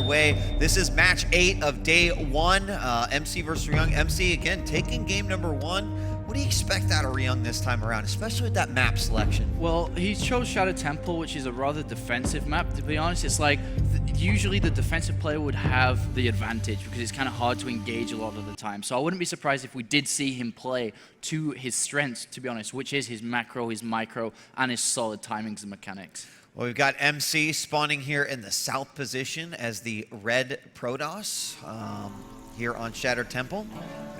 underway. This is match 8 of day 1, MC versus Ryung. MC, again, taking game number 1. What do you expect out of Ryung this time around, especially with that map selection? Well, he chose Shadow Temple, which is a rather defensive map. To be honest, it's like usually the defensive player would have the advantage because it's kind of hard to engage a lot of the time. So I wouldn't be surprised if we did see him play to his strengths, to be honest, which is his macro, his micro, and his solid timings and mechanics. Well, we've got MC spawning here in the south position as the red Protoss here on Shattered Temple.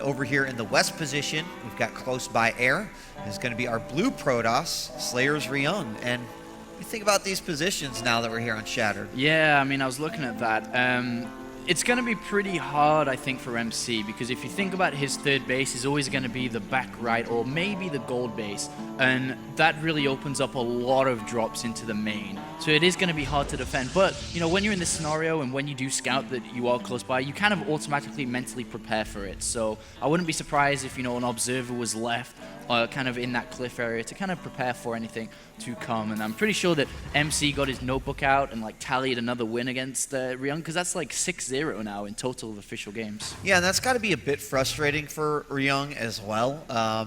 Over here in the west position, we've got close by air. Is going to be our blue Protoss, Slayer's Ryung. And what do you think about these positions now that we're here on Shattered? Yeah, I mean, I was looking at that. It's going to be pretty hard, I think, for MC, because if you think about his third base, is always going to be the back right or maybe the gold base, and that really opens up a lot of drops into the main. So it is going to be hard to defend, but you know, when you're in this scenario and when you do scout that you are close by, you kind of automatically mentally prepare for it. So I wouldn't be surprised if, you know, an observer was left kind of in that cliff area to kind of prepare for anything to come. And I'm pretty sure that MC got his notebook out and like tallied another win against Ryung, because that's like 6-0 now in total of official games. Yeah, and that's got to be a bit frustrating for Ryung as well,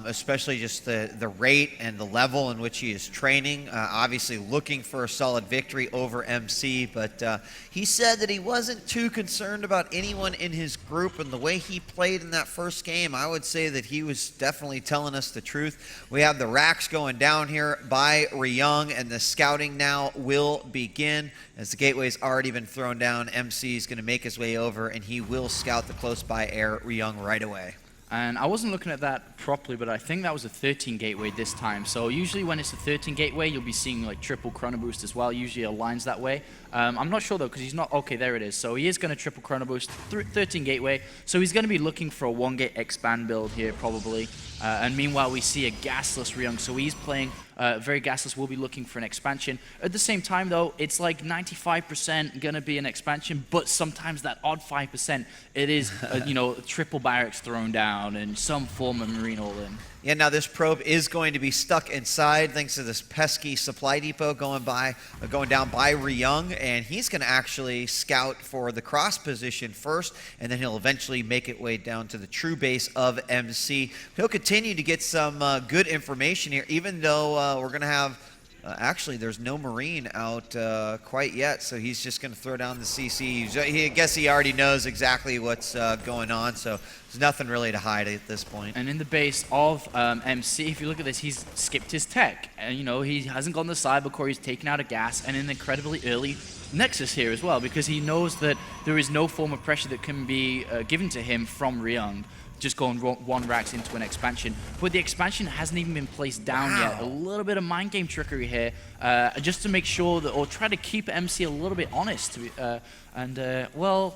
especially just the rate and the level in which he is training. Obviously looking for a solid victory over MC, but he said that he wasn't too concerned about anyone in his group, and the way he played in that first game, I would say that he was definitely telling us the truth. We have the racks going down here by Ryung, and the scouting now will begin. As the gateway's already been thrown down, MC is going to make his way over, and he will scout the close by air Ryung right away. And I wasn't looking at that properly, but I think that was a 13 gateway this time. So usually when it's a 13 gateway, you'll be seeing like triple chrono boost as well. Usually aligns that way. I'm not sure though, because he's not, okay, there it is. So he is going to triple chrono boost, 13 gateway. So he's going to be looking for a 1-gate expand build here probably. And meanwhile, we see a gasless Ryung. So he's playing very gasless. We'll be looking for an expansion. At the same time though, it's like 95% going to be an expansion, but sometimes that odd 5%, it is, you know, triple barracks thrown down and some form of marine all-in. Yeah, now this probe is going to be stuck inside thanks to this pesky supply depot going down by Ryung, and he's going to actually scout for the cross position first, and then he'll eventually make it way down to the true base of MC. He'll continue to get some good information here, even though we're going to have actually, there's no Marine out quite yet, so he's just going to throw down the CC. I guess he already knows exactly what's going on, so there's nothing really to hide at this point. And in the base of MC, if you look at this, he's skipped his tech. And, you know, he hasn't gone the cyber core, he's taken out a gas, and an incredibly early Nexus here as well, because he knows that there is no form of pressure that can be given to him from Ryung. Just going 1 racks into an expansion. But the expansion hasn't even been placed down yet. A little bit of mind game trickery here, just to make sure that, or try to keep MC a little bit honest. Well,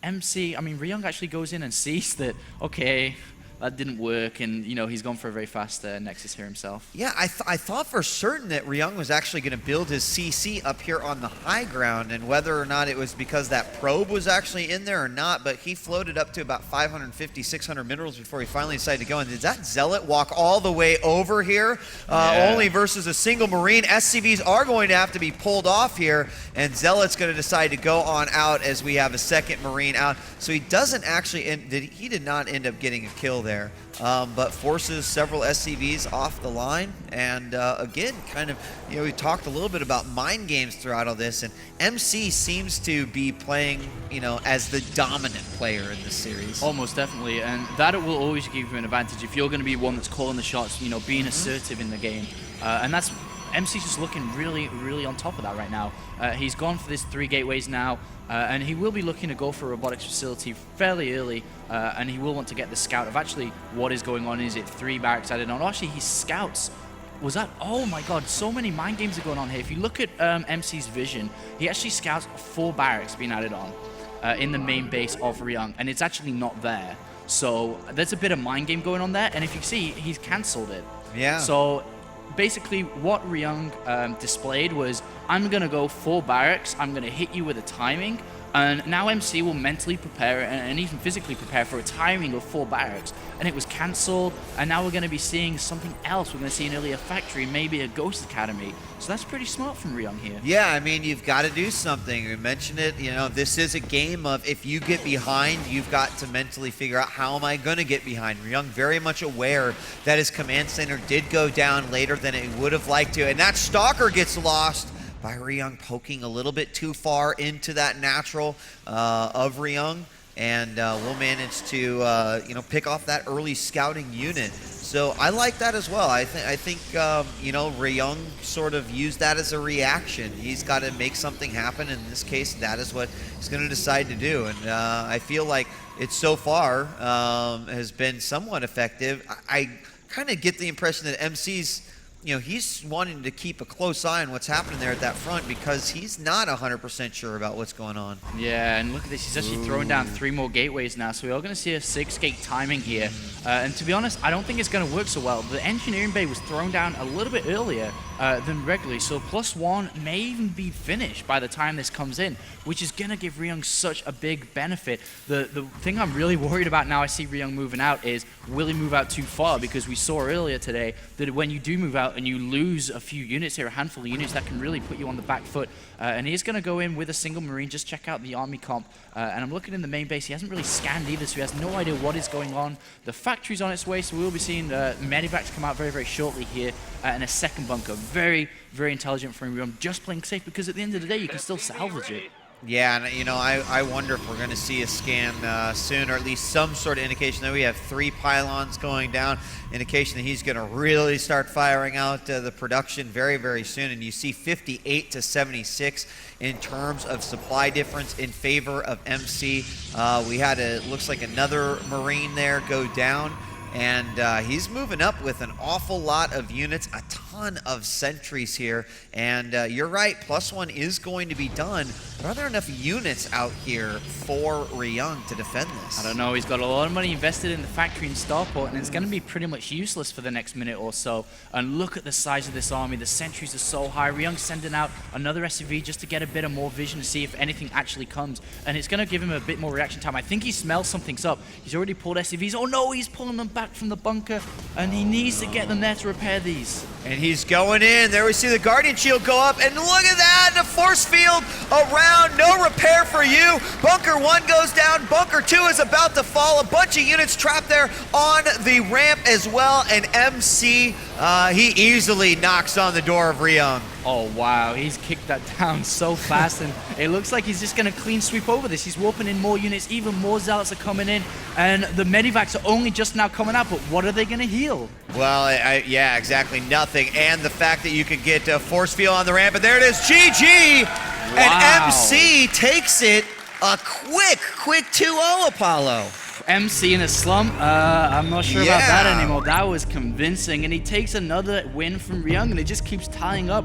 MC, I mean, Ryung actually goes in and sees that, okay, that didn't work, and you know, he's gone for a very fast Nexus here himself. Yeah, I thought for certain that Ryung was actually going to build his CC up here on the high ground, and whether or not it was because that probe was actually in there or not, but he floated up to about 550, 600 minerals before he finally decided to go. And did that Zealot walk all the way over here? Only versus a single Marine. SCVs are going to have to be pulled off here, and Zealot's going to decide to go on out as we have a second Marine out. So he doesn't actually, he did not end up getting a kill there, but forces several SCVs off the line. And again, kind of, you know, we talked a little bit about mind games throughout all this, and MC seems to be playing, you know, as the dominant player in this series. Almost definitely, and that will always give you an advantage if you're going to be one that's calling the shots, you know, being assertive in the game. And that's, MC's just looking really, really on top of that right now. He's gone for this 3 gateways now, and he will be looking to go for a robotics facility fairly early, and he will want to get the scout of actually what is going on. Is it 3 barracks added on? Actually, he scouts. Was that? Oh my god, so many mind games are going on here. If you look at MC's vision, he actually scouts 4 barracks being added on in the main base of Ryung, and it's actually not there. So there's a bit of mind game going on there, and if you see, he's cancelled it. Yeah. So basically what Ryung displayed was, I'm going to go 4 barracks, I'm going to hit you with a timing, and now MC will mentally prepare and even physically prepare for a timing of 4 barracks, and it was canceled, and now we're going to be seeing something else. We're going to see an earlier factory, maybe a Ghost Academy. So that's pretty smart from Ryung here. Yeah, I mean, you've got to do something. We mentioned it, you know, this is a game of if you get behind, you've got to mentally figure out how am I going to get behind. Ryung very much aware that his command center did go down later than it would have liked to, and that Stalker gets lost by Ryung poking a little bit too far into that natural of Ryung, and we'll manage to you know, pick off that early scouting unit. So I like that as well. I think you know, Ryung sort of used that as a reaction. He's got to make something happen. In this case, that is what he's going to decide to do. And I feel like it so far has been somewhat effective. I kind of get the impression that MC's, you know, he's wanting to keep a close eye on what's happening there at that front because he's not 100% sure about what's going on. Yeah, and look at this. He's actually throwing down 3 more gateways now, so we are going to see a 6-gate timing here. And to be honest, I don't think it's going to work so well. The engineering bay was thrown down a little bit earlier than regularly, so +1 may even be finished by the time this comes in, which is going to give Ryung such a big benefit. The thing I'm really worried about now I see Ryung moving out is, will he move out too far? Because we saw earlier today that when you do move out and you lose a few units here, a handful of units, that can really put you on the back foot. And he's going to go in with a single Marine, just check out the army comp. And I'm looking in the main base, he hasn't really scanned either, so he has no idea what is going on. The factory's on its way, so we'll be seeing Medivacs come out very, very shortly here, and a second bunker. Very, very intelligent from Ryung, just playing safe, because at the end of the day, you can still salvage it. Yeah, and you know, I wonder if we're going to see a scan soon, or at least some sort of indication that we have 3 pylons going down, indication that he's going to really start firing out the production very, very soon. And you see 58 to 76 in terms of supply difference in favor of MC. We had looks like another Marine there go down. And he's moving up with an awful lot of units, a ton of sentries here. And you're right, +1 is going to be done. But are there enough units out here for Ryung to defend this? I don't know. He's got a lot of money invested in the factory and starport, and it's going to be pretty much useless for the next minute or so. And look at the size of this army. The sentries are so high. Ryung's sending out another SUV just to get a bit of more vision to see if anything actually comes. And it's going to give him a bit more reaction time. I think he smells something's up. He's already pulled SUVs. Oh no, he's pulling them back from the bunker, and he needs to get them there to repair these. And he's going in. There we see the Guardian Shield go up, and look at that, the force field around, no repair for you. Bunker 1 goes down, Bunker 2 is about to fall, a bunch of units trapped there on the ramp as well, and MC, he easily knocks on the door of Ryung. Oh wow, he's kicked that down so fast, and it looks like he's just going to clean sweep over this. He's warping in more units, even more zealots are coming in, and the medivacs are only just now coming out, but what are they going to heal? Well, yeah, exactly, nothing. And the fact that you could get a force field on the ramp, and there it is, GG! Wow. And MC takes it a quick 2-0, Apollo. MC in a slump, I'm not sure about that anymore. That was convincing, and he takes another win from Ryung, and it just keeps tying up.